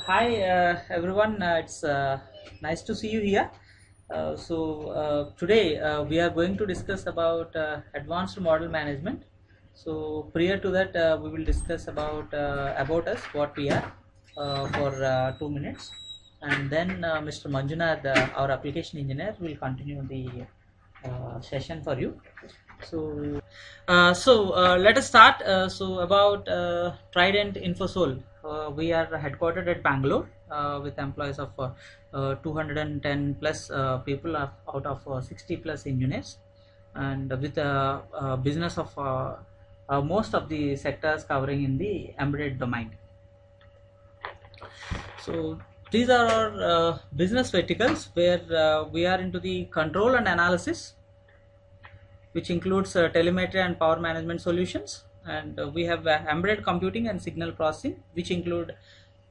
Hi everyone, it's nice to see you here. Today we are going to discuss about advanced model management. So prior to that, we will discuss about us, what we are, for 2 minutes, and then Mr. Manjunath, our application engineer, will continue the session for you. Let us start. About Trident Infosol. We are headquartered at Bangalore with employees of 210 plus people out of 60 plus engineers, and with a business of most of the sectors covering in the embedded domain. So these are our business verticals where we are into the control and analysis, which includes telemetry and power management solutions, and we have embedded computing and signal processing, which include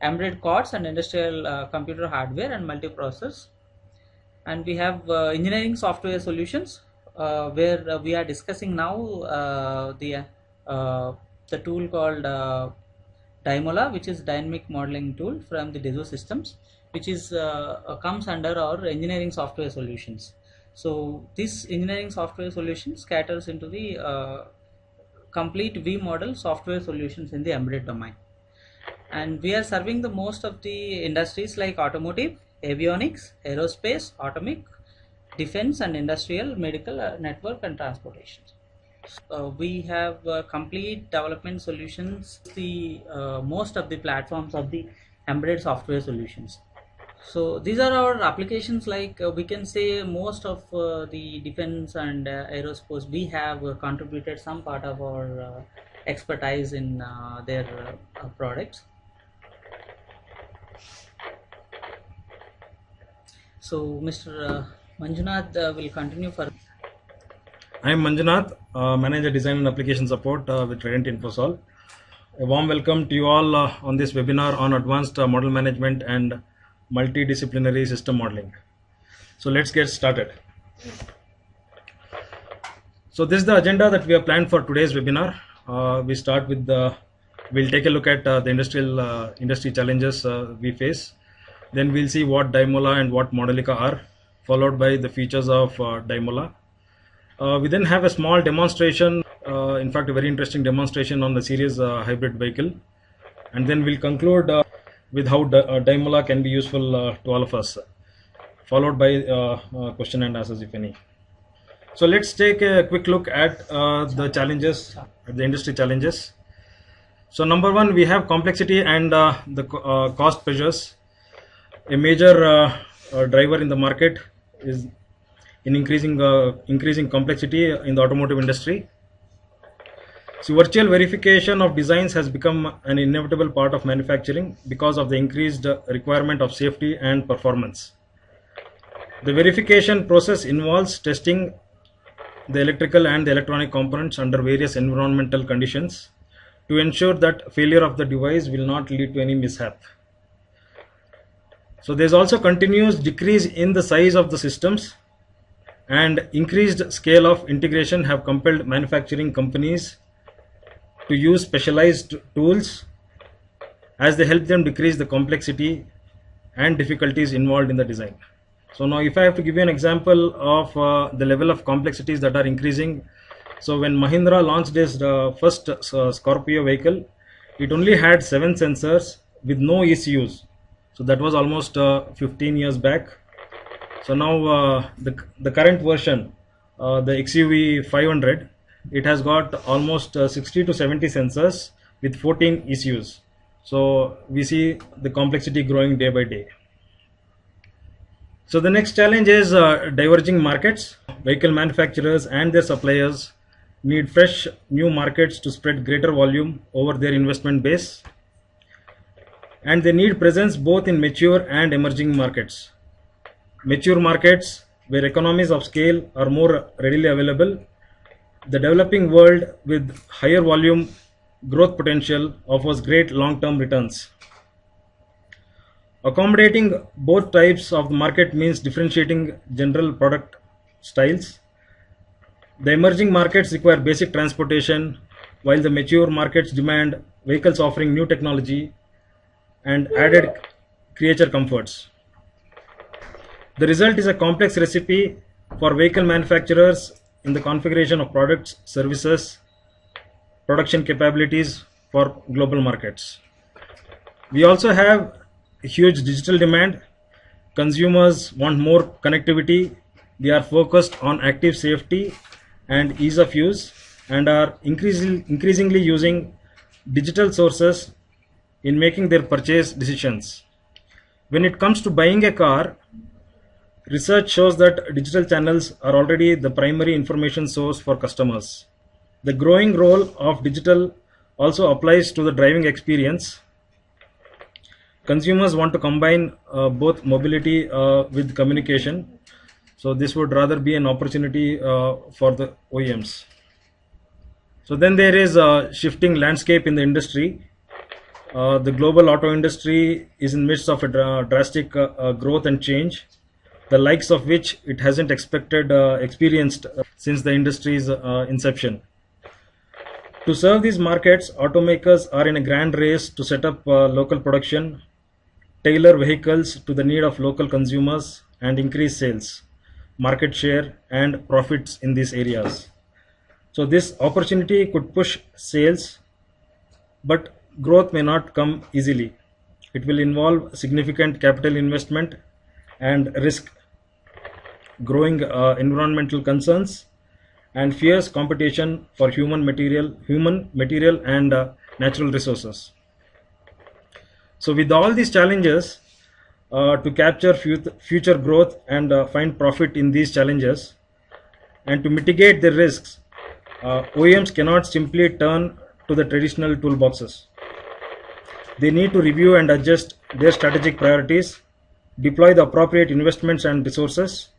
embedded cards and industrial computer hardware and multiprocessors. And we have engineering software solutions, where we are discussing now the tool called Dymola, which is dynamic modeling tool from the Deso systems, which is comes under our engineering software solutions. So this engineering software solutions caters into the complete V model software solutions in the embedded domain, and we are serving the most of the industries like automotive, avionics, aerospace, atomic, defense, and industrial, medical, network, and transportation. We have complete development solutions, the most of the platforms of the embedded software solutions. So these are our applications, like we can say most of the defense and aerospace, we have contributed some part of our expertise in their products. So Mr. Manjunath will continue for. I am Manjunath, Manager Design and Application Support with Trident Infosol. A warm welcome to you all on this webinar on Advanced Model Management and Multidisciplinary System Modeling. So let's get started. So this is the agenda that we have planned for today's webinar. We start with we'll take a look at the industry challenges we face. Then we'll see what Demola and what Modelica are, followed by the features of Demola. We then have a small demonstration, in fact a very interesting demonstration on the series hybrid vehicle, and then we'll conclude with how Dymola can be useful to all of us, followed by question and answers if any. So let's take a quick look at the challenges, the industry challenges. So number one, we have complexity and the cost pressures. A major driver in the market is in increasing complexity in the automotive industry. So virtual verification of designs has become an inevitable part of manufacturing because of the increased requirement of safety and performance. The verification process involves testing the electrical and the electronic components under various environmental conditions to ensure that failure of the device will not lead to any mishap. So there is also continuous decrease in the size of the systems, and increased scale of integration have compelled manufacturing companies to use specialized tools as they help them decrease the complexity and difficulties involved in the design. So now if I have to give you an example of the level of complexities that are increasing, so when Mahindra launched its first Scorpio vehicle, it only had 7 sensors with no ECUs. So that was almost 15 years back. So now the current version, the XUV 500, it has got almost 60 to 70 sensors with 14 ECUs. So we see the complexity growing day by day. So the next challenge is diverging markets. Vehicle manufacturers and their suppliers need fresh new markets to spread greater volume over their investment base, and they need presence both in mature and emerging markets. Mature markets, where economies of scale are more readily available, the developing world with higher volume growth potential offers great long-term returns. Accommodating both types of the market means differentiating general product styles. The emerging markets require basic transportation, while the mature markets demand vehicles offering new technology and added creature comforts. The result is a complex recipe for vehicle manufacturers in the configuration of products, services, production capabilities for global markets. We also have a huge digital demand. Consumers want more connectivity. They are focused on active safety and ease of use and are increasingly using digital sources in making their purchase decisions. When it comes to buying a car, research shows that digital channels are already the primary information source for customers. The growing role of digital also applies to the driving experience. Consumers want to combine both mobility with communication. So this would rather be an opportunity for the OEMs. So then there is a shifting landscape in the industry. The global auto industry is in the midst of a drastic growth and change, the likes of which it hasn't experienced since the industry's inception. To serve these markets, automakers are in a grand race to set up local production, tailor vehicles to the need of local consumers, and increase sales, market share, and profits in these areas. So this opportunity could push sales, but growth may not come easily. It will involve significant capital investment and risk, growing environmental concerns, and fierce competition for human material and natural resources. So with all these challenges, to capture future growth and find profit in these challenges, and to mitigate the risks, OEMs cannot simply turn to the traditional toolboxes. They need to review and adjust their strategic priorities, deploy the appropriate investments and resources,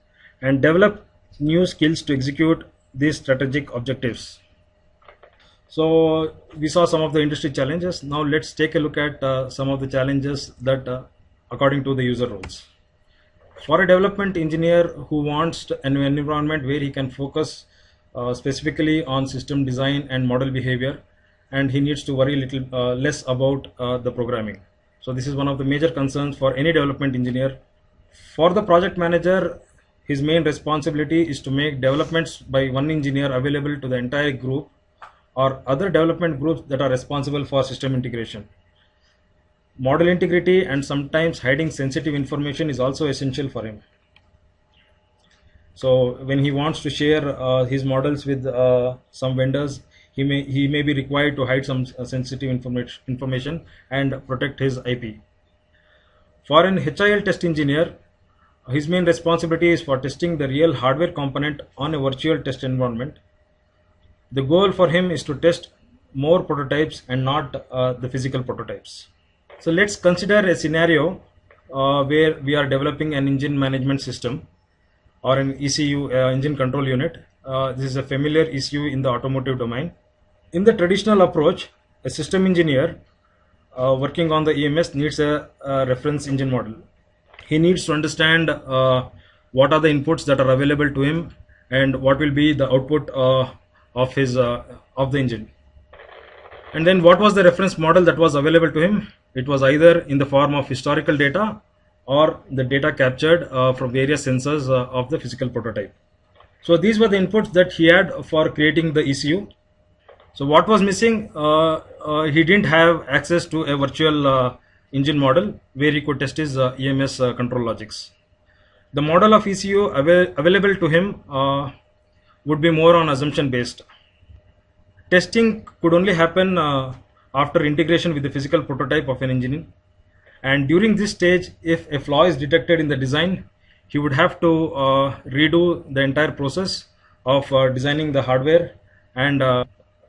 and develop new skills to execute these strategic objectives. So we saw some of the industry challenges. Now let's take a look at some of the challenges that according to the user roles. For a development engineer who wants an environment where he can focus specifically on system design and model behavior, and he needs to worry little less about the programming. So this is one of the major concerns for any development engineer. For the project manager, his main responsibility is to make developments by one engineer available to the entire group or other development groups that are responsible for system integration. Model integrity and sometimes hiding sensitive information is also essential for him. So when he wants to share his models with some vendors, he may be required to hide some sensitive information and protect his IP. For an HIL test engineer, his main responsibility is for testing the real hardware component on a virtual test environment. The goal for him is to test more prototypes and not the physical prototypes. So let's consider a scenario where we are developing an engine management system or an ECU, engine control unit. This is a familiar issue in the automotive domain. In the traditional approach, a system engineer working on the EMS needs a reference engine model. He needs to understand what are the inputs that are available to him and what will be the output of the engine. And then what was the reference model that was available to him? It was either in the form of historical data or the data captured from various sensors of the physical prototype. So these were the inputs that he had for creating the ECU. So what was missing? He didn't have access to a virtual engine model where he could test his EMS control logics. The model of ECU available to him would be more on assumption based. Testing could only happen after integration with the physical prototype of an engine, and during this stage, if a flaw is detected in the design, he would have to redo the entire process of designing the hardware and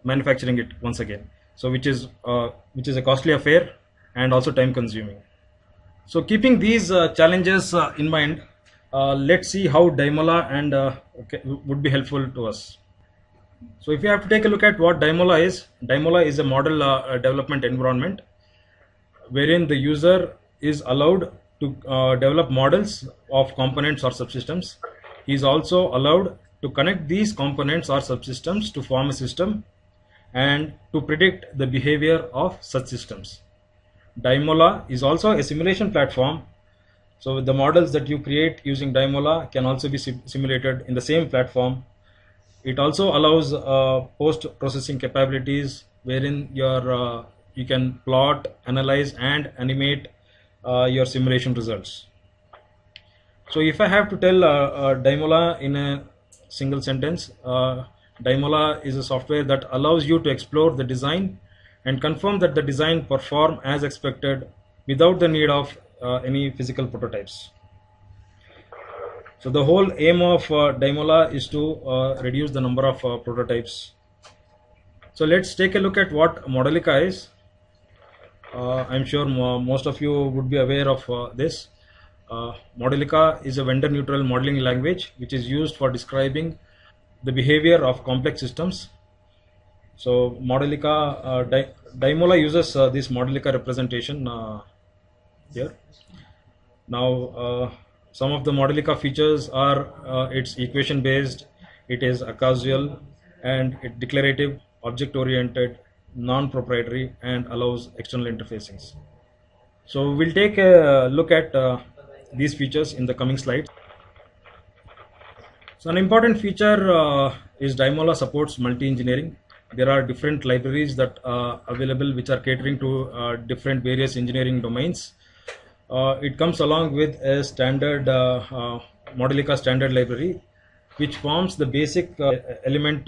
manufacturing it once again. So which is a costly affair and also time consuming. So keeping these challenges in mind, let's see how Dymola would be helpful to us. So if you have to take a look at what Dymola is a model development environment wherein the user is allowed to develop models of components or subsystems. He is also allowed to connect these components or subsystems to form a system and to predict the behavior of such systems. Dymola is also a simulation platform. So the models that you create using Dymola can also be simulated in the same platform. It also allows post-processing capabilities wherein you can plot, analyze, and animate your simulation results. So if I have to tell Dymola in a single sentence, Dymola is a software that allows you to explore the design and confirm that the design perform as expected without the need of any physical prototypes. So the whole aim of Dymola is to reduce the number of prototypes. So let's take a look at what Modelica is. I'm sure most of you would be aware of this. Modelica is a vendor-neutral modeling language which is used for describing the behavior of complex systems. So Modelica, Dymola uses this Modelica representation here. Now, some of the Modelica features are it's equation based, it is causal, and it declarative, object oriented, non-proprietary, and allows external interfacings. So we'll take a look at these features in the coming slides. So an important feature is Dymola supports multi-engineering. There are different libraries that are available which are catering to different various engineering domains. It comes along with a standard Modelica standard library, which forms the basic element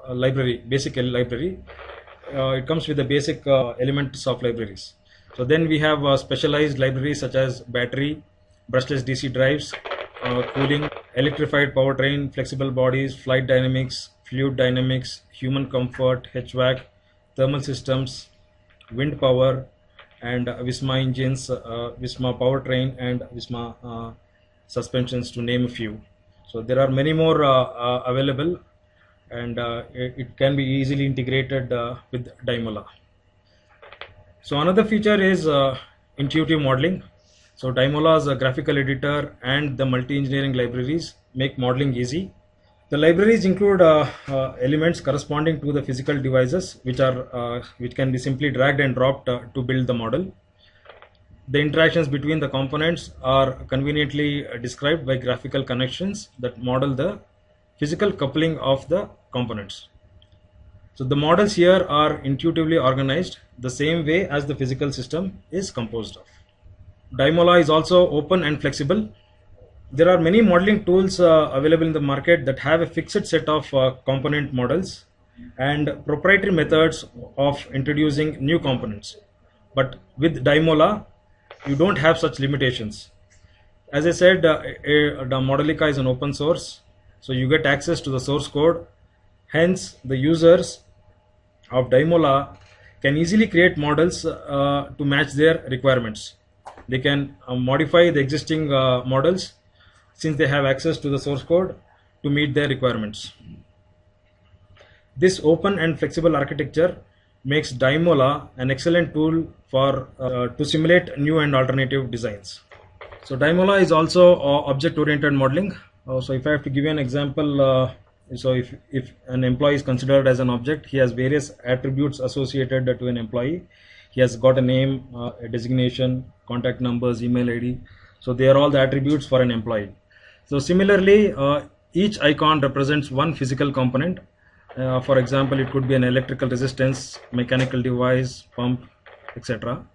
library. It comes with the basic elements of libraries. So then we have specialized libraries such as battery, brushless DC drives, cooling, electrified powertrain, flexible bodies, flight dynamics, fluid dynamics, human comfort, HVAC, thermal systems, wind power, and Visma engines, Visma powertrain, and Visma suspensions, to name a few. So there are many more available, and it can be easily integrated with Dymola. So another feature is intuitive modeling. So Dymola's graphical editor and the multi-engineering libraries make modeling easy. The libraries include elements corresponding to the physical devices, which can be simply dragged and dropped to build the model. The interactions between the components are conveniently described by graphical connections that model the physical coupling of the components. So the models here are intuitively organized the same way as the physical system is composed of. Dymola is also open and flexible. There are many modeling tools available in the market that have a fixed set of component models and proprietary methods of introducing new components. But with Dymola, you don't have such limitations. As I said, the Modelica is an open source, so you get access to the source code. Hence, the users of Dymola can easily create models to match their requirements. They can modify the existing models since they have access to the source code to meet their requirements. This open and flexible architecture makes Dymola an excellent tool for to simulate new and alternative designs. So Dymola is also object-oriented modeling. So if I have to give you an example, so if an employee is considered as an object, he has various attributes associated to an employee. He has got a name, a designation, contact numbers, email ID. So they are all the attributes for an employee. So similarly, each icon represents one physical component. For example, it could be an electrical resistance, mechanical device, pump, etc.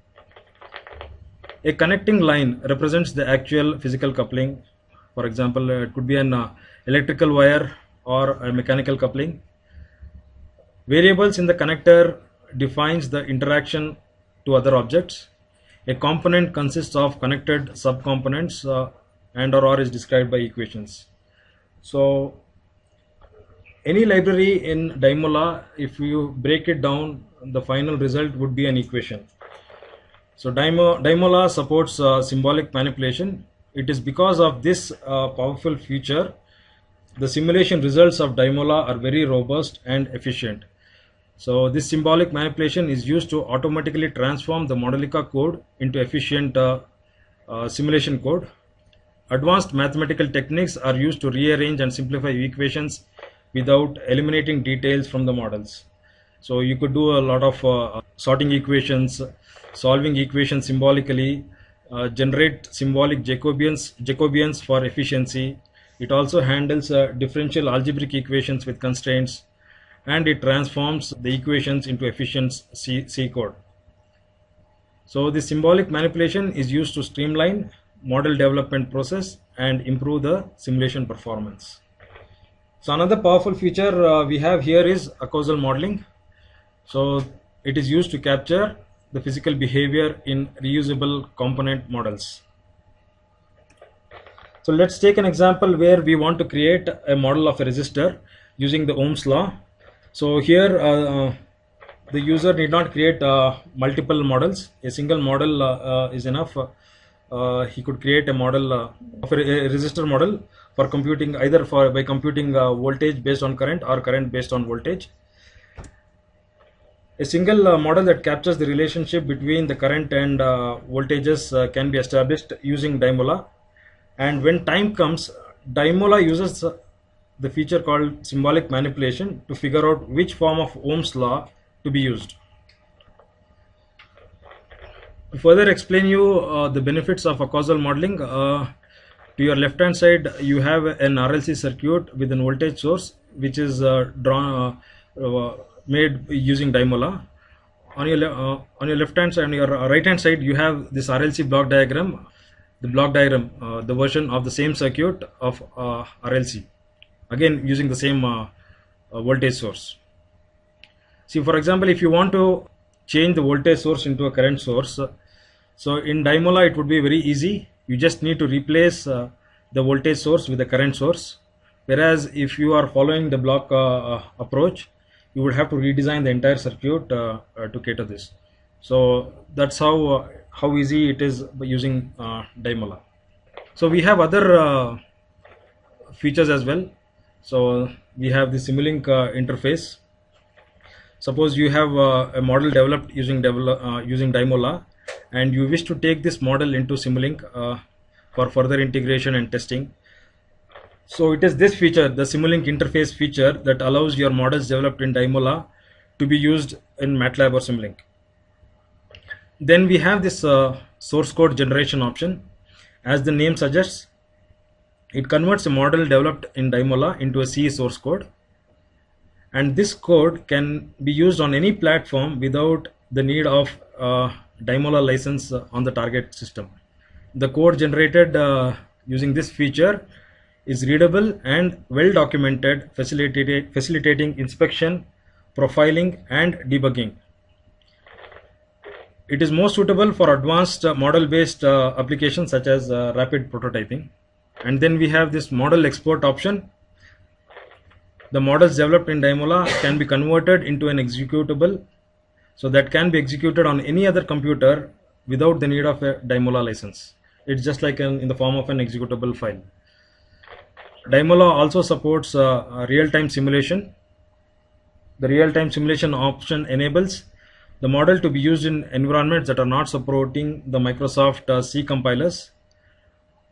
A connecting line represents the actual physical coupling. For example, it could be an electrical wire or a mechanical coupling. Variables in the connector defines the interaction to other objects. A component consists of connected subcomponents and or is described by equations. So any library in Dymola, if you break it down, the final result would be an equation. So Dymola supports symbolic manipulation. It is because of this powerful feature, the simulation results of Dymola are very robust and efficient. So this symbolic manipulation is used to automatically transform the Modelica code into efficient simulation code. Advanced mathematical techniques are used to rearrange and simplify equations without eliminating details from the models. So you could do a lot of sorting equations, solving equations symbolically, generate symbolic Jacobians for efficiency. It also handles differential algebraic equations with constraints, and it transforms the equations into efficient C code. So the symbolic manipulation is used to streamline model development process and improve the simulation performance. So another powerful feature we have here is a causal modeling. So it is used to capture the physical behavior in reusable component models. So let's take an example where we want to create a model of a resistor using the Ohm's law. So here the user need not create multiple models. A single model is enough. He could create a model of a resistor model for computing, either by computing voltage based on current or current based on voltage. A single model that captures the relationship between the current and voltages can be established using Dymola. And when time comes, Dymola uses the feature called symbolic manipulation to figure out which form of Ohm's law to be used. To further explain you the benefits of a causal modeling, to your left hand side you have an RLC circuit with an voltage source which is made using Dymola. On your left hand side, on your right hand side, you have this RLC block diagram. The version of the same circuit of RLC, again using the same voltage source. See, for example, if you want to change the voltage source into a current source, so in Dymola it would be very easy. You just need to replace the voltage source with the current source. Whereas if you are following the block approach, you would have to redesign the entire circuit to cater this. So that's how easy it is by using Dymola. So we have other features as well. So we have the Simulink interface. Suppose you have a model developed using Dymola, and you wish to take this model into Simulink for further integration and testing. So it is this feature, the Simulink interface feature, that allows your models developed in Dymola to be used in MATLAB or Simulink. Then we have this source code generation option. As the name suggests, it converts a model developed in Dymola into a C source code. And this code can be used on any platform without the need of Dymola license on the target system. The code generated using this feature is readable and well documented, facilitating inspection, profiling, and debugging. It is most suitable for advanced model-based applications such as rapid prototyping. And then we have this model export option. The models developed in Dymola can be converted into an executable, so that can be executed on any other computer without the need of a Dymola license. It's just like in the form of an executable file. Dymola also supports real-time simulation. The real-time simulation option enables the model to be used in environments that are not supporting the Microsoft C compilers.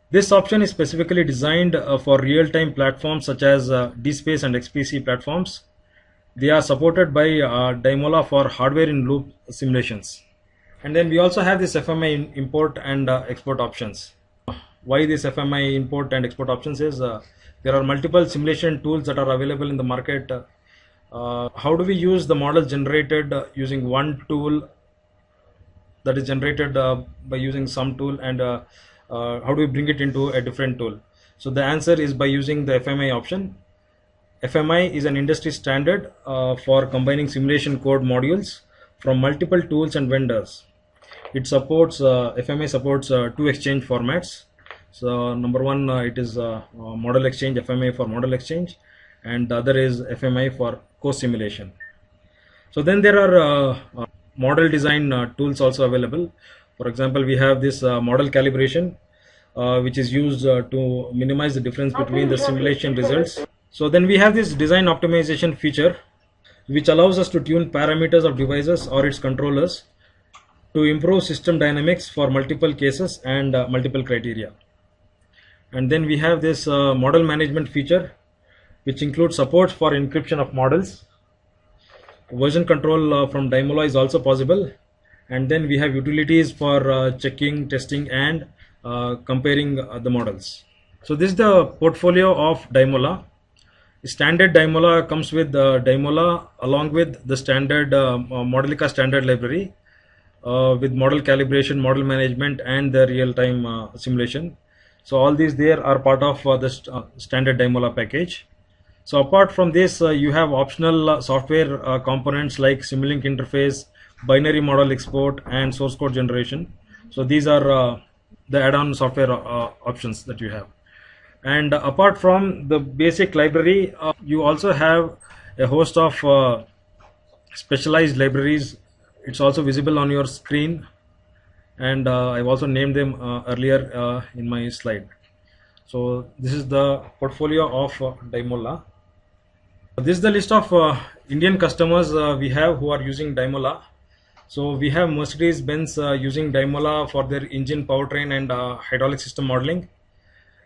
This option is specifically designed for real-time platforms such as DSpace and XPC platforms. They are supported by Dymola for hardware-in-loop simulations. And then we also have this FMI import and export options. Why this FMI import and export options is there are multiple simulation tools that are available in the market. How do we use the model generated using one tool that is generated by using some tool, and how do we bring it into a different tool? So the answer is by using the FMI option. FMI is an industry standard for combining simulation code modules from multiple tools and vendors. It supports FMI supports two exchange formats. So number one, it is model exchange, FMI for model exchange, and the other is FMI for co-simulation. So then there are model design tools also available. For example, we have this model calibration, which is used to minimize the difference between the simulation results. So then we have this design optimization feature, which allows us to tune parameters of devices or its controllers to improve system dynamics for multiple cases and multiple criteria. And then we have this model management feature, which includes support for encryption of models. Version control from Dymola is also possible, And then we have utilities for checking, testing, and comparing the models. So this is the portfolio of Dymola. Standard Dymola comes with Dymola along with the standard Modelica standard library with model calibration, model management, and the real-time simulation. So all these there are part of the standard Dymola package. So apart from this, you have optional software components like Simulink interface, binary model export, and source code generation. So these are the add-on software options that you have. And apart from the basic library, you also have a host of specialized libraries. It's also visible on your screen, and I've also named them earlier in my slide. So this is the portfolio of Dymola. This is the list of Indian customers we have who are using Dymola. So we have Mercedes-Benz using Dymola for their engine, powertrain, and hydraulic system modeling.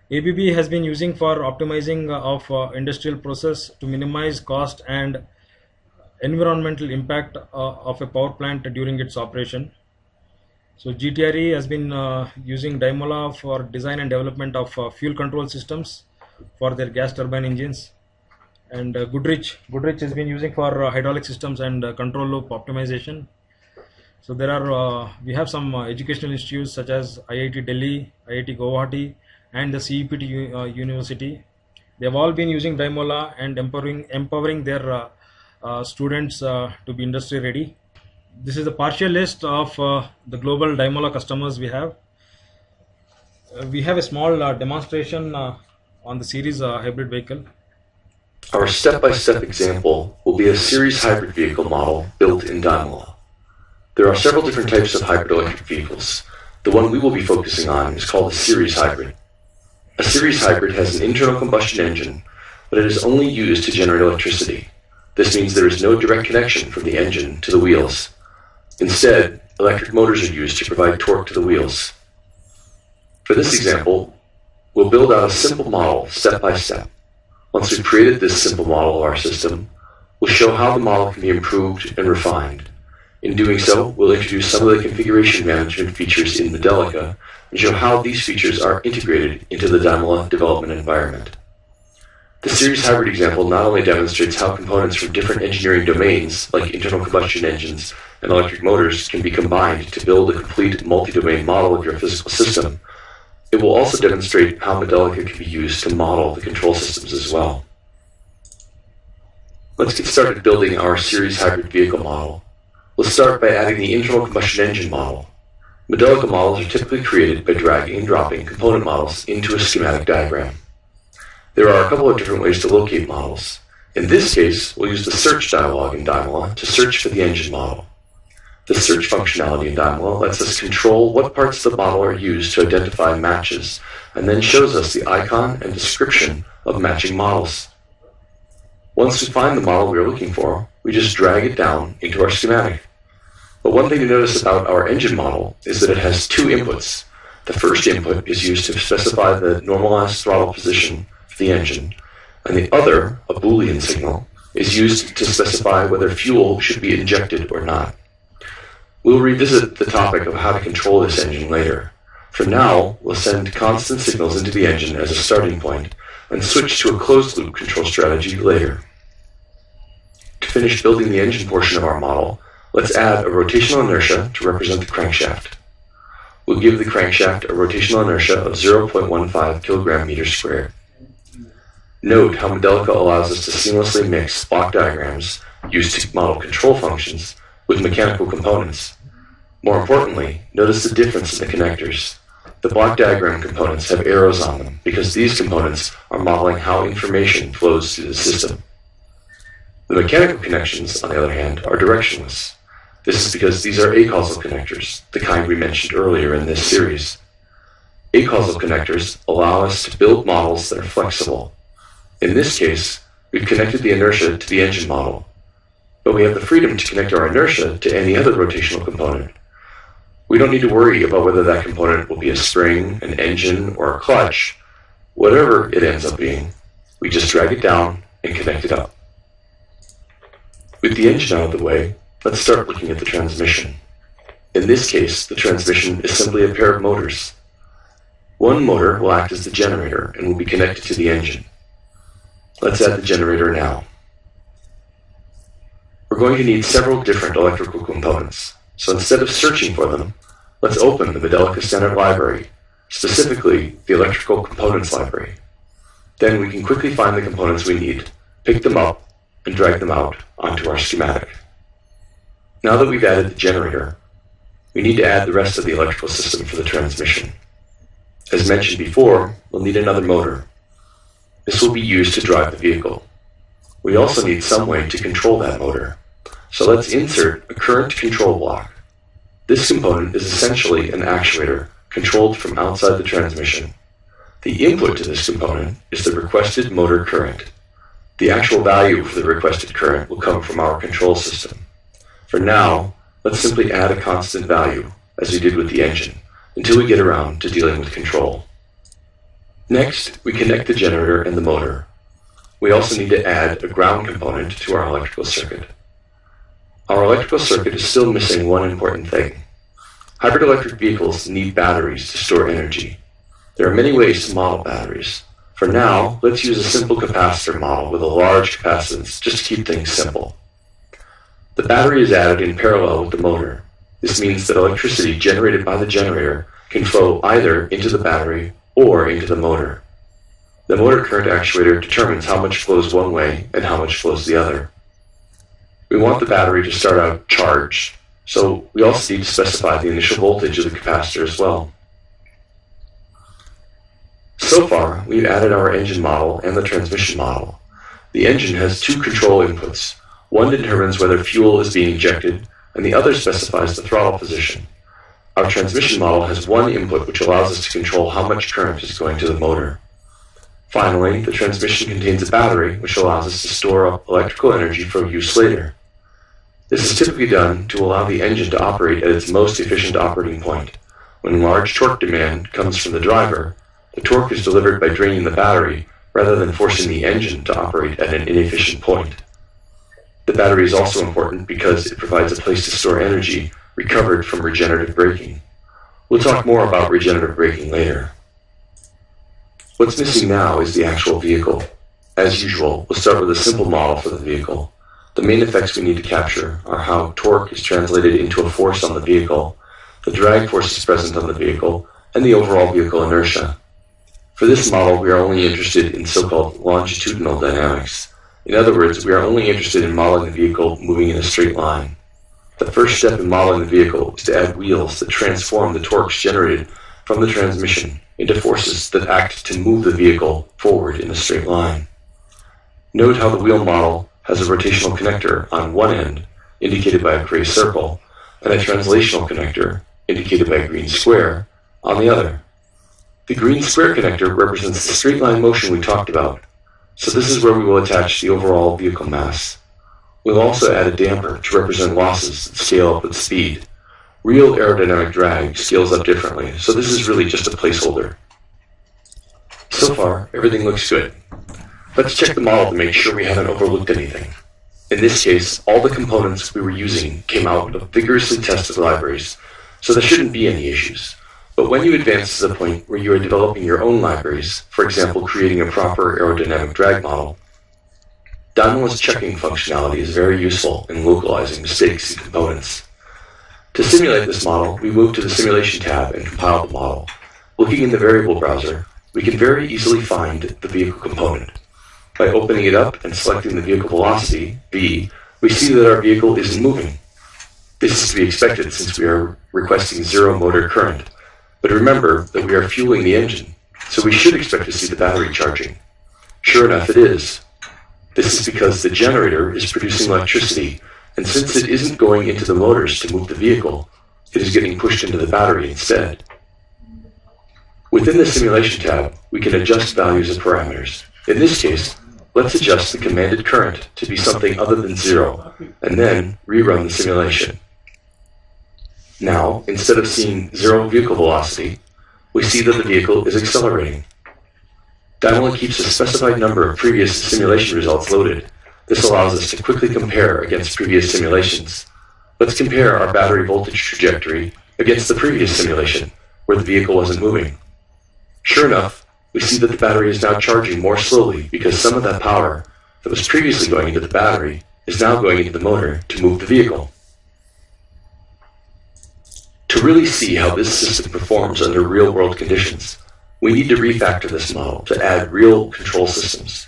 ABB has been using for optimizing of industrial process to minimize cost and environmental impact of a power plant during its operation. So GTRE has been using Dymola for design and development of fuel control systems for their gas turbine engines. And Goodrich has been using for hydraulic systems and control loop optimization. So there are we have some educational institutes such as IIT Delhi, IIT Guwahati, and the CEPT University. They have all been using Dymola and empowering their students to be industry ready. This is a partial list of the global Dymola customers we have. We have a small demonstration on the series hybrid vehicle. Our step-by-step example will be a series hybrid vehicle model built in Dymola. There are several different types of hybrid electric vehicles. The one we will be focusing on is called a series hybrid. A series hybrid has an internal combustion engine, but it is only used to generate electricity. This means there is no direct connection from the engine to the wheels. Instead, electric motors are used to provide torque to the wheels. For this example, we'll build out a simple model step by step. Once we've created this simple model of our system, we'll show how the model can be improved and refined. In doing so, we'll introduce some of the configuration management features in Modelica and show how these features are integrated into the Demola development environment. The series hybrid example not only demonstrates how components from different engineering domains, like internal combustion engines and electric motors, can be combined to build a complete multi-domain model of your physical system, it will also demonstrate how Modelica can be used to model the control systems as well. Let's get started building our series hybrid vehicle model. We'll start by adding the internal combustion engine model. Modelica models are typically created by dragging and dropping component models into a schematic diagram. There are a couple of different ways to locate models. In this case, we'll use the search dialog in Demola to search for the engine model. The search functionality in Demola lets us control what parts of the model are used to identify matches, and then shows us the icon and description of matching models. Once we find the model we are looking for, we just drag it down into our schematic. But one thing to notice about our engine model is that it has two inputs. The first input is used to specify the normalized throttle position for the engine, and the other, a Boolean signal, is used to specify whether fuel should be injected or not. We'll revisit the topic of how to control this engine later. For now, we'll send constant signals into the engine as a starting point, and switch to a closed-loop control strategy later. To finish building the engine portion of our model, let's add a rotational inertia to represent the crankshaft. We'll give the crankshaft a rotational inertia of 0.15 kilogram meters squared. Note how Modelica allows us to seamlessly mix block diagrams used to model control functions with mechanical components. More importantly, notice the difference in the connectors. The block diagram components have arrows on them because these components are modeling how information flows through the system. The mechanical connections, on the other hand, are directionless. This is because these are acausal connectors, the kind we mentioned earlier in this series. Acausal connectors allow us to build models that are flexible. In this case, we've connected the inertia to the engine model, but we have the freedom to connect our inertia to any other rotational component. We don't need to worry about whether that component will be a spring, an engine, or a clutch. Whatever it ends up being, we just drag it down and connect it up. With the engine out of the way, let's start looking at the transmission. In this case, the transmission is simply a pair of motors. One motor will act as the generator and will be connected to the engine. Let's add the generator now. We're going to need several different electrical components, so instead of searching for them, let's open the Modelica standard library, specifically the electrical components library. Then we can quickly find the components we need, pick them up, and drag them out onto our schematic. Now that we've added the generator, we need to add the rest of the electrical system for the transmission. As mentioned before, we'll need another motor. This will be used to drive the vehicle. We also need some way to control that motor. So let's insert a current control block. This component is essentially an actuator controlled from outside the transmission. The input to this component is the requested motor current. The actual value for the requested current will come from our control system. For now, let's simply add a constant value, as we did with the engine, until we get around to dealing with control. Next, we connect the generator and the motor. We also need to add a ground component to our electrical circuit. Our electrical circuit is still missing one important thing. Hybrid electric vehicles need batteries to store energy. There are many ways to model batteries. For now, let's use a simple capacitor model with a large capacitance just to keep things simple. The battery is added in parallel with the motor. This means that electricity generated by the generator can flow either into the battery or into the motor. The motor current actuator determines how much flows one way and how much flows the other. We want the battery to start out charged, so we also need to specify the initial voltage of the capacitor as well. So far, we've added our engine model and the transmission model. The engine has two control inputs. One determines whether fuel is being injected, and the other specifies the throttle position. Our transmission model has one input which allows us to control how much current is going to the motor. Finally, the transmission contains a battery which allows us to store up electrical energy for use later. This is typically done to allow the engine to operate at its most efficient operating point. When large torque demand comes from the driver, the torque is delivered by draining the battery rather than forcing the engine to operate at an inefficient point. The battery is also important because it provides a place to store energy recovered from regenerative braking. We'll talk more about regenerative braking later. What's missing now is the actual vehicle. As usual, we'll start with a simple model for the vehicle. The main effects we need to capture are how torque is translated into a force on the vehicle, the drag forces present on the vehicle, and the overall vehicle inertia. For this model, we are only interested in so-called longitudinal dynamics. In other words, we are only interested in modeling the vehicle moving in a straight line. The first step in modeling the vehicle is to add wheels that transform the torques generated from the transmission into forces that act to move the vehicle forward in a straight line. Note how the wheel model has a rotational connector on one end, indicated by a gray circle, and a translational connector, indicated by a green square, on the other. The green square connector represents the straight line motion we talked about, so this is where we will attach the overall vehicle mass. We'll also add a damper to represent losses that scale up with speed. Real aerodynamic drag scales up differently, so this is really just a placeholder. So far, everything looks good. Let's check the model to make sure we haven't overlooked anything. In this case, all the components we were using came out of vigorously tested libraries, so there shouldn't be any issues. But when you advance to the point where you are developing your own libraries, for example, creating a proper aerodynamic drag model, Dymola's checking functionality is very useful in localizing mistakes in components. To simulate this model, we move to the Simulation tab and compile the model. Looking in the variable browser, we can very easily find the vehicle component. By opening it up and selecting the vehicle velocity, v, we see that our vehicle isn't moving. This is to be expected since we are requesting zero motor current. But remember that we are fueling the engine, so we should expect to see the battery charging. Sure enough, it is. This is because the generator is producing electricity, and since it isn't going into the motors to move the vehicle, it is getting pushed into the battery instead. Within the Simulation tab, we can adjust values of parameters. In this case, let's adjust the commanded current to be something other than zero, and then rerun the simulation. Now, instead of seeing zero vehicle velocity, we see that the vehicle is accelerating. Dymola keeps a specified number of previous simulation results loaded. This allows us to quickly compare against previous simulations. Let's compare our battery voltage trajectory against the previous simulation, where the vehicle wasn't moving. Sure enough, we see that the battery is now charging more slowly because some of that power that was previously going into the battery is now going into the motor to move the vehicle. To really see how this system performs under real-world conditions, we need to refactor this model to add real control systems.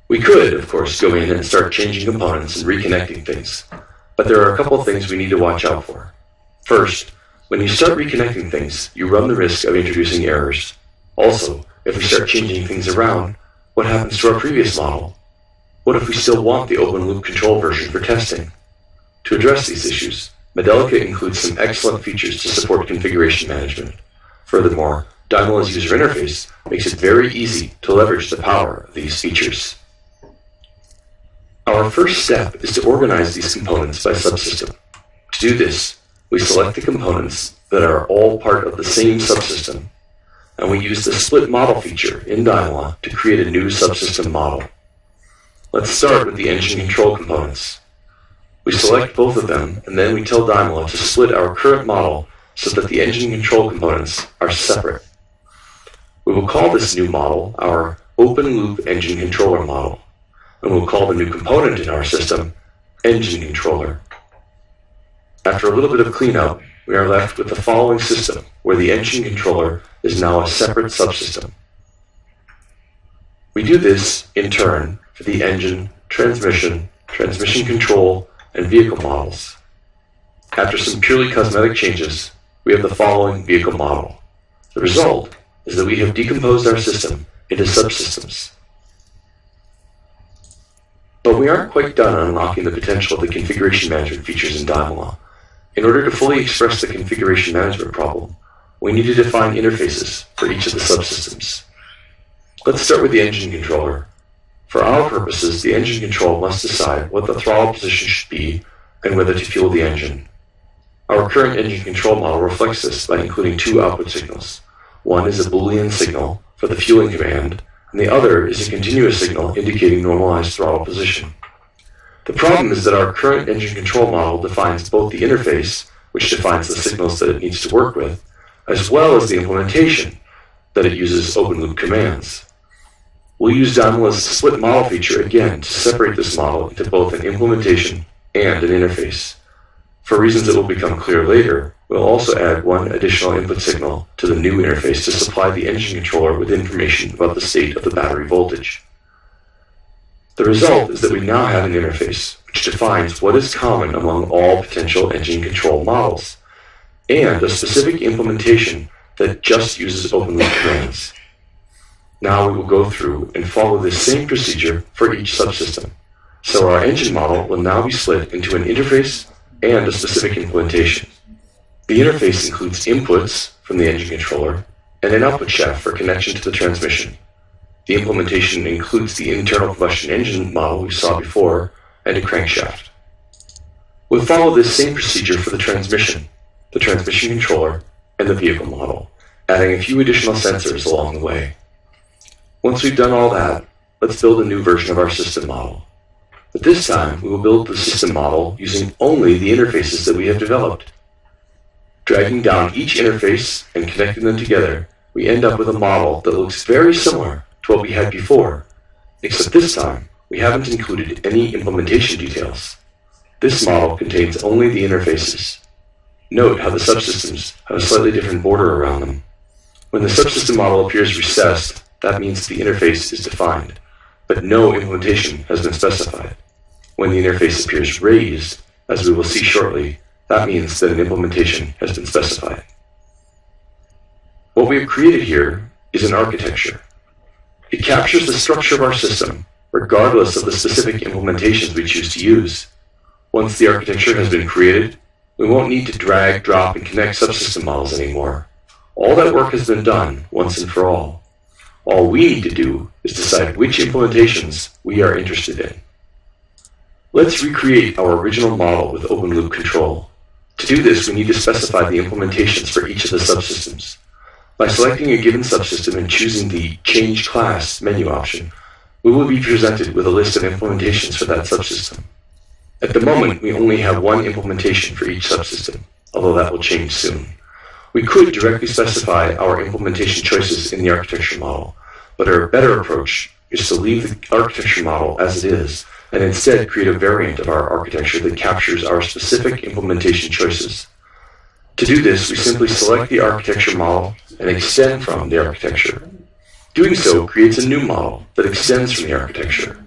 We could, of course, go in and start changing components and reconnecting things, but there are a couple of things we need to watch out for. First, when you start reconnecting things, you run the risk of introducing errors. Also, if we start changing things around, what happens to our previous model? What if we still want the open-loop control version for testing? To address these issues, Modelica includes some excellent features to support configuration management. Furthermore, Dymola's user interface makes it very easy to leverage the power of these features. Our first step is to organize these components by subsystem. To do this, we select the components that are all part of the same subsystem, and we use the split model feature in Dymola to create a new subsystem model. Let's start with the engine control components. We select both of them, and then we tell Dymola to split our current model so that the engine control components are separate. We will call this new model our open-loop engine controller model, and we'll call the new component in our system engine controller. After a little bit of cleanup, we are left with the following system, where the engine controller is now a separate subsystem. We do this, in turn, for the engine, transmission control, and vehicle models. After some purely cosmetic changes, we have the following vehicle model. The result is that we have decomposed our system into subsystems. But we aren't quite done on unlocking the potential of the configuration management features in Dymola. In order to fully express the configuration management problem, we need to define interfaces for each of the subsystems. Let's start with the engine controller. For our purposes, the engine control must decide what the throttle position should be and whether to fuel the engine. Our current engine control model reflects this by including two output signals. One is a Boolean signal for the fueling command, and the other is a continuous signal indicating normalized throttle position. The problem is that our current engine control model defines both the interface, which defines the signals that it needs to work with, as well as the implementation, that it uses open-loop commands. We'll use Dymola's split model feature again to separate this model into both an implementation and an interface. For reasons that will become clear later, we'll also add one additional input signal to the new interface to supply the engine controller with information about the state of the battery voltage. The result is that we now have an interface which defines what is common among all potential engine control models, and a specific implementation that just uses open-loop commands. Now we will go through and follow this same procedure for each subsystem. So our engine model will now be split into an interface and a specific implementation. The interface includes inputs from the engine controller and an output shaft for connection to the transmission. The implementation includes the internal combustion engine model we saw before and a crankshaft. We'll follow this same procedure for the transmission controller, and the vehicle model, adding a few additional sensors along the way. Once we've done all that, let's build a new version of our system model. But this time, we will build the system model using only the interfaces that we have developed. Dragging down each interface and connecting them together, we end up with a model that looks very similar to what we had before, except this time, we haven't included any implementation details. This model contains only the interfaces. Note how the subsystems have a slightly different border around them. When the subsystem model appears recessed, that means the interface is defined, but no implementation has been specified. When the interface appears raised, as we will see shortly, that means that an implementation has been specified. What we have created here is an architecture. It captures the structure of our system, regardless of the specific implementations we choose to use. Once the architecture has been created, we won't need to drag, drop, and connect subsystem models anymore. All that work has been done once and for all. All we need to do is decide which implementations we are interested in. Let's recreate our original model with open-loop control. To do this, we need to specify the implementations for each of the subsystems. By selecting a given subsystem and choosing the Change Class menu option, we will be presented with a list of implementations for that subsystem. At the moment, we only have one implementation for each subsystem, although that will change soon. We could directly specify our implementation choices in the architecture model, but our better approach is to leave the architecture model as it is and instead create a variant of our architecture that captures our specific implementation choices. To do this, we simply select the architecture model and extend from the architecture. Doing so creates a new model that extends from the architecture.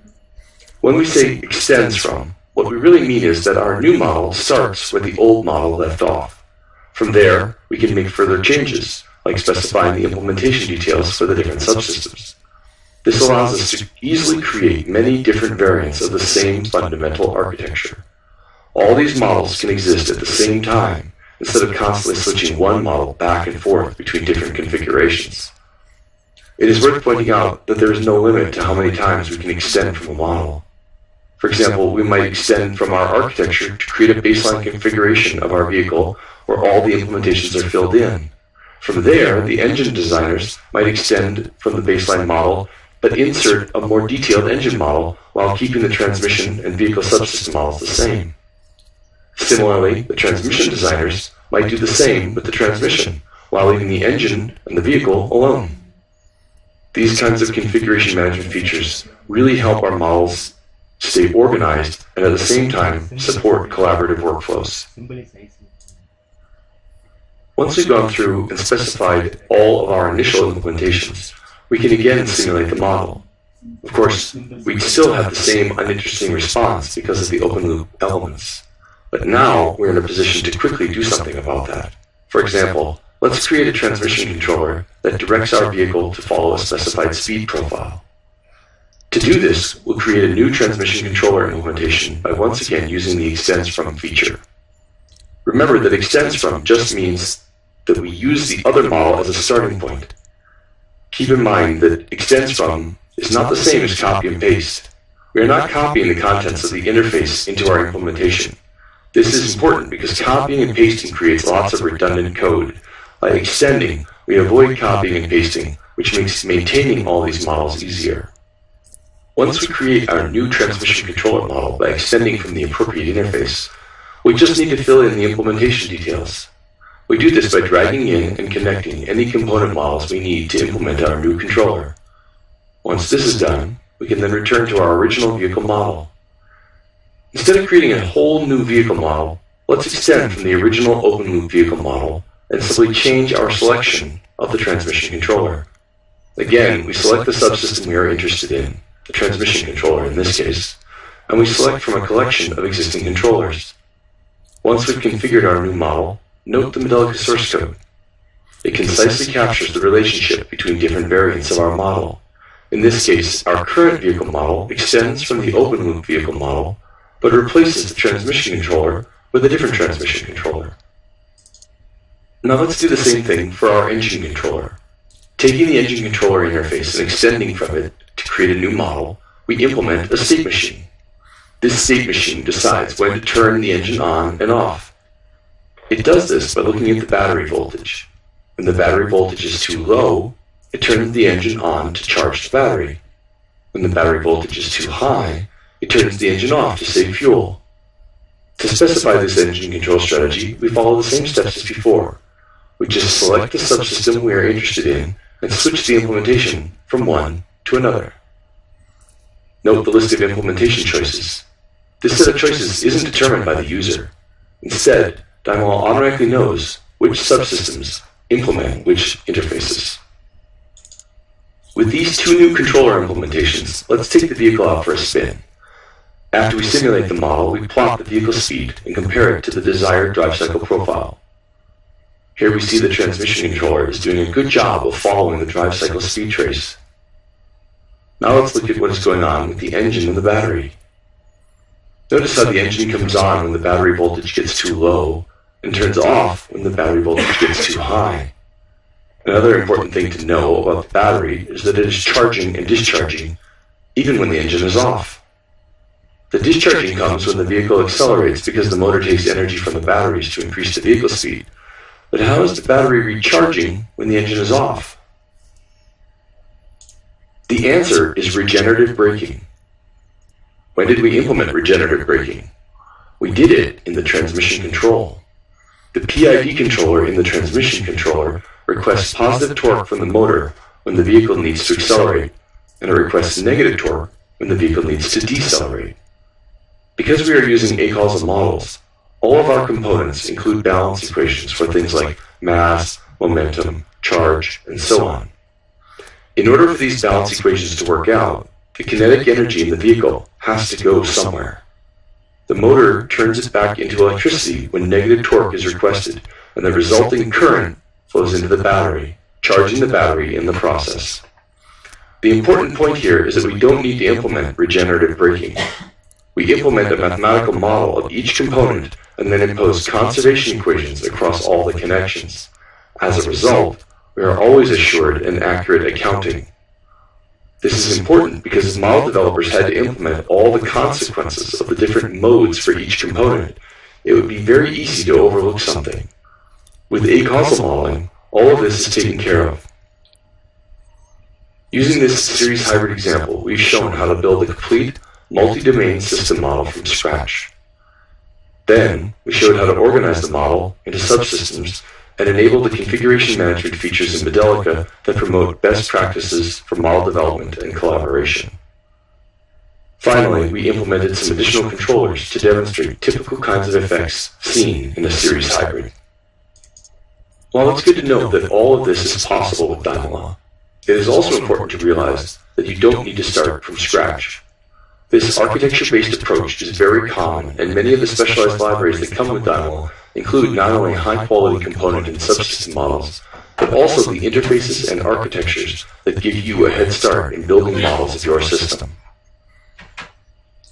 When we say extends from, what we really mean is that our new model starts where the old model left off. From there, we can make further changes, like specifying the implementation details for the different subsystems. This allows us to easily create many different variants of the same fundamental architecture. All these models can exist at the same time, instead of constantly switching one model back and forth between different configurations. It is worth pointing out that there is no limit to how many times we can extend from a model. For example, we might extend from our architecture to create a baseline configuration of our vehicle where all the implementations are filled in. From there, the engine designers might extend from the baseline model but insert a more detailed engine model while keeping the transmission and vehicle subsystem models the same. Similarly, the transmission designers might do the same with the transmission while leaving the engine and the vehicle alone. These kinds of configuration management features really help our models stay organized and at the same time support collaborative workflows. Once we've gone through and specified all of our initial implementations, we can again simulate the model. Of course, we'd still have the same uninteresting response because of the open loop elements. But now we're in a position to quickly do something about that. For example, let's create a transmission controller that directs our vehicle to follow a specified speed profile. To do this, we'll create a new transmission controller implementation by once again using the extends from feature. Remember that extends from just means that we use the other model as a starting point. Keep in mind that extends from is not the same as copy and paste. We are not copying the contents of the interface into our implementation. This is important because copying and pasting creates lots of redundant code. By extending, we avoid copying and pasting, which makes maintaining all these models easier. Once we create our new transmission controller model by extending from the appropriate interface, we just need to fill in the implementation details. We do this by dragging in and connecting any component models we need to implement our new controller. Once this is done, we can then return to our original vehicle model. Instead of creating a whole new vehicle model, let's extend from the original open-loop vehicle model and simply change our selection of the transmission controller. Again, we select the subsystem we are interested in, the transmission controller in this case, and we select from a collection of existing controllers. Once we've configured our new model, note the Modelica source code. It concisely captures the relationship between different variants of our model. In this case, our current vehicle model extends from the open-loop vehicle model, but replaces the transmission controller with a different transmission controller. Now let's do the same thing for our engine controller. Taking the engine controller interface and extending from it to create a new model, we implement a state machine. This state machine decides when to turn the engine on and off. It does this by looking at the battery voltage. When the battery voltage is too low, it turns the engine on to charge the battery. When the battery voltage is too high, it turns the engine off to save fuel. To specify this engine control strategy, we follow the same steps as before. We just select the subsystem we are interested in and switch the implementation from one to another. Note the list of implementation choices. This set of choices isn't determined by the user. Instead, Demola automatically knows which subsystems implement which interfaces. With these two new controller implementations, let's take the vehicle out for a spin. After we simulate the model, we plot the vehicle speed and compare it to the desired drive cycle profile. Here we see the transmission controller is doing a good job of following the drive cycle speed trace. Now let's look at what is going on with the engine and the battery. Notice how the engine comes on when the battery voltage gets too low and turns off when the battery voltage gets too high. Another important thing to know about the battery is that it is charging and discharging even when the engine is off. The discharging comes when the vehicle accelerates because the motor takes energy from the batteries to increase the vehicle speed. But how is the battery recharging when the engine is off? The answer is regenerative braking. When did we implement regenerative braking? We did it in the transmission control. The PID controller in the transmission controller requests positive torque from the motor when the vehicle needs to accelerate, and it requests negative torque when the vehicle needs to decelerate. Because we are using acausal models, all of our components include balance equations for things like mass, momentum, charge, and so on. In order for these balance equations to work out, the kinetic energy in the vehicle has to go somewhere. The motor turns it back into electricity when negative torque is requested, and the resulting current flows into the battery, charging the battery in the process. The important point here is that we don't need to implement regenerative braking. We implement a mathematical model of each component and then impose conservation equations across all the connections. As a result, we are always assured an accurate accounting. This is important because model developers had to implement all the consequences of the different modes for each component. It would be very easy to overlook something. With acausal modeling, all of this is taken care of. Using this series hybrid example, we've shown how to build a complete multi-domain system model from scratch. Then, we showed how to organize the model into subsystems and enable the configuration management features in Modelica that promote best practices for model development and collaboration. Finally, we implemented some additional controllers to demonstrate typical kinds of effects seen in a series hybrid. While it's good to note that all of this is possible with Dymola, it is also important to realize that you don't need to start from scratch. This architecture-based approach is very common, and many of the specialized libraries that come with Dymola include not only high-quality component and subsystem models, but also the interfaces and architectures that give you a head start in building models of your system.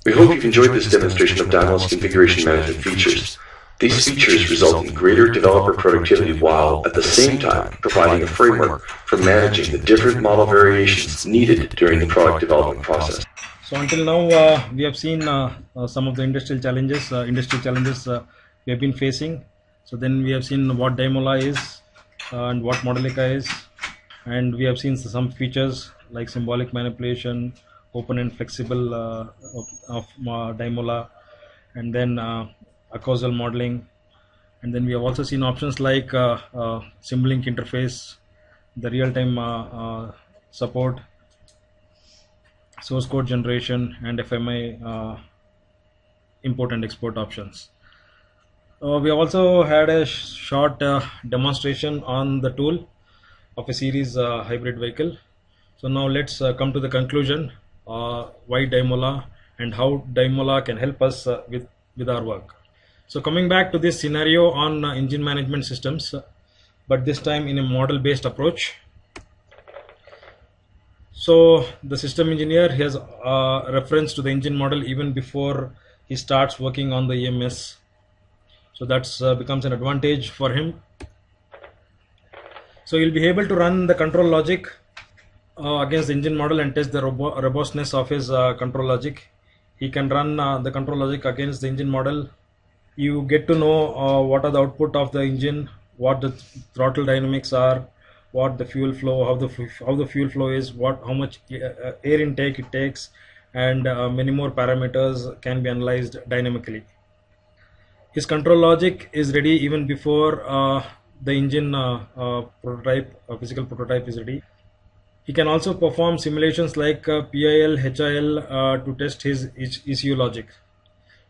We hope you've enjoyed this demonstration of Dymola's configuration management features. These features result in greater developer productivity while, at the same time, providing a framework for managing the different model variations needed during the product development process. So until now, we have seen some of the industry challenges we have been facing. So then we have seen what Demola is and what Modelica is, and we have seen some features like symbolic manipulation, open and flexible of Demola, and then causal modeling, and then we have also seen options like Symlink interface, the real-time support, source code generation, and FMI import and export options. We have also had a short demonstration on the tool of a series hybrid vehicle. So now let's come to the conclusion, why Demola and how Demola can help us with our work. So coming back to this scenario on engine management systems, but this time in a model-based approach. So the system engineer has reference to the engine model even before he starts working on the EMS. So that becomes an advantage for him. So he'll be able to run the control logic against the engine model and test the robustness of his control logic. He can run the control logic against the engine model. You get to know what are the output of the engine, what the throttle dynamics are, what the fuel flow, how the fuel flow is, how much air intake it takes, and many more parameters can be analyzed dynamically. His control logic is ready even before the engine physical prototype is ready. He can also perform simulations like PIL, HIL to test his ECU logic.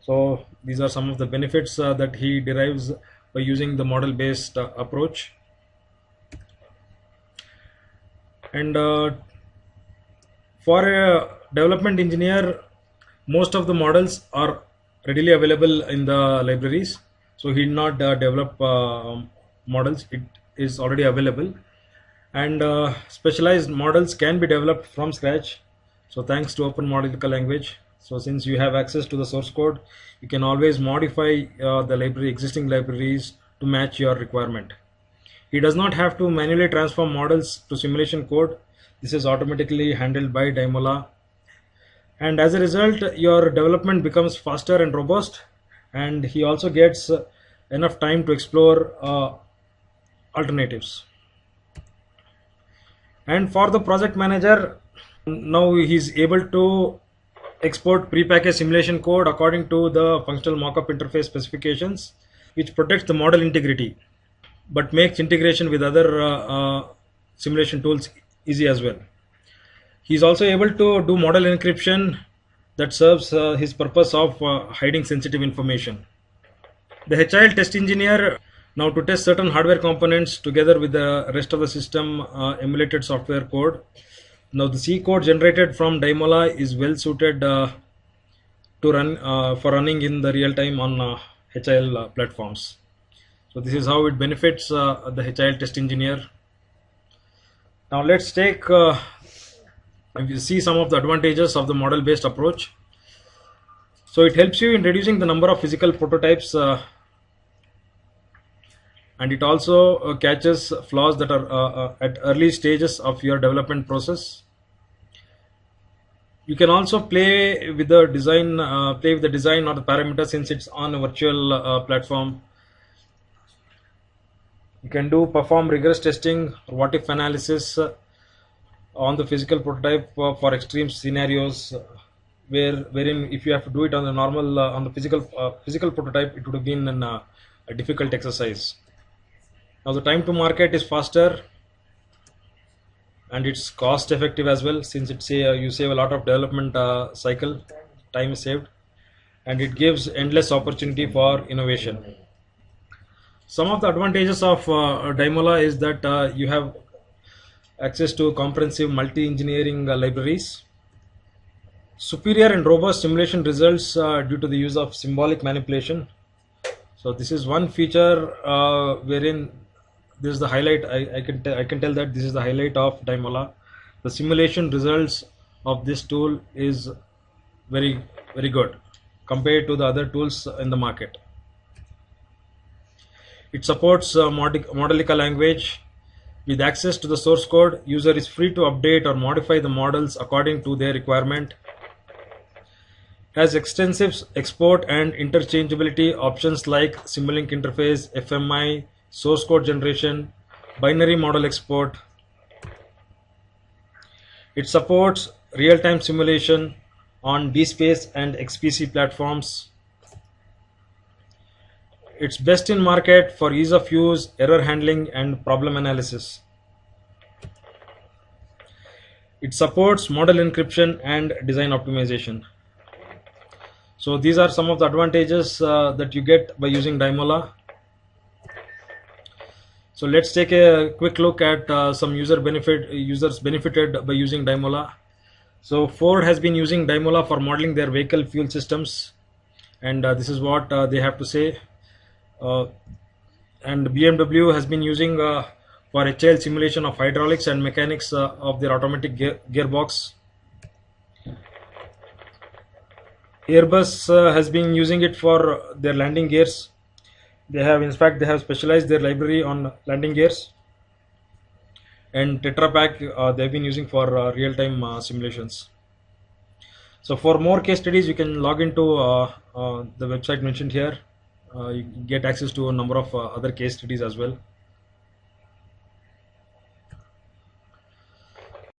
So these are some of the benefits that he derives by using the model-based approach. And for a development engineer, most of the models are readily available in the libraries. So he will not develop models, it is already available. And specialized models can be developed from scratch. So thanks to Open Modelica language. So since you have access to the source code, you can always modify the existing libraries to match your requirement. He does not have to manually transform models to simulation code. This is automatically handled by Demola. And as a result, your development becomes faster and robust. And he also gets enough time to explore alternatives. And for the project manager, now he's able to export prepackaged simulation code according to the functional mockup interface specifications, which protects the model integrity but makes integration with other simulation tools easy as well. He's also able to do model encryption that serves his purpose of hiding sensitive information. The HIL test engineer now to test certain hardware components together with the rest of the system emulated software code. Now the C code generated from Dymola is well suited to run for running in the real time on HIL platforms. So this is how it benefits the HIL test engineer. Now let's take see some of the advantages of the model based approach. So it helps you in reducing the number of physical prototypes and it also catches flaws that are at early stages of your development process. You can also play with the design or the parameters since it's on a virtual platform. You can perform rigorous testing or what if analysis on the physical prototype for extreme scenarios, wherein if you have to do it on the normal on the physical prototype, it would have been a difficult exercise. Now the time to market is faster and it's cost effective as well, since you save a lot of development cycle, time is saved, and it gives endless opportunity for innovation. Some of the advantages of Dymola is that you have access to comprehensive multi-engineering libraries, superior and robust simulation results due to the use of symbolic manipulation. So this is one feature wherein this is the highlight. I can tell that this is the highlight of Dymola. The simulation results of this tool is very good compared to the other tools in the market. It supports Modelica language. With access to the source code, user is free to update or modify the models according to their requirement. Has extensive export and interchangeability options like Simulink interface, FMI, source code generation, binary model export. It supports real-time simulation on DSpace and XPC platforms. It's best in market for ease of use, error handling, and problem analysis. It supports model encryption and design optimization. So these are some of the advantages that you get by using Dymola. So let's take a quick look at some users benefited by using Dymola. So Ford has been using Dymola for modeling their vehicle fuel systems, and this is what they have to say. And BMW has been using for HIL simulation of hydraulics and mechanics of their automatic gearbox. Airbus has been using it for their landing gears. They have specialized their library on landing gears. And Tetra Pak they've been using for real-time simulations. So for more case studies, you can log into the website mentioned here. You get access to a number of other case studies as well.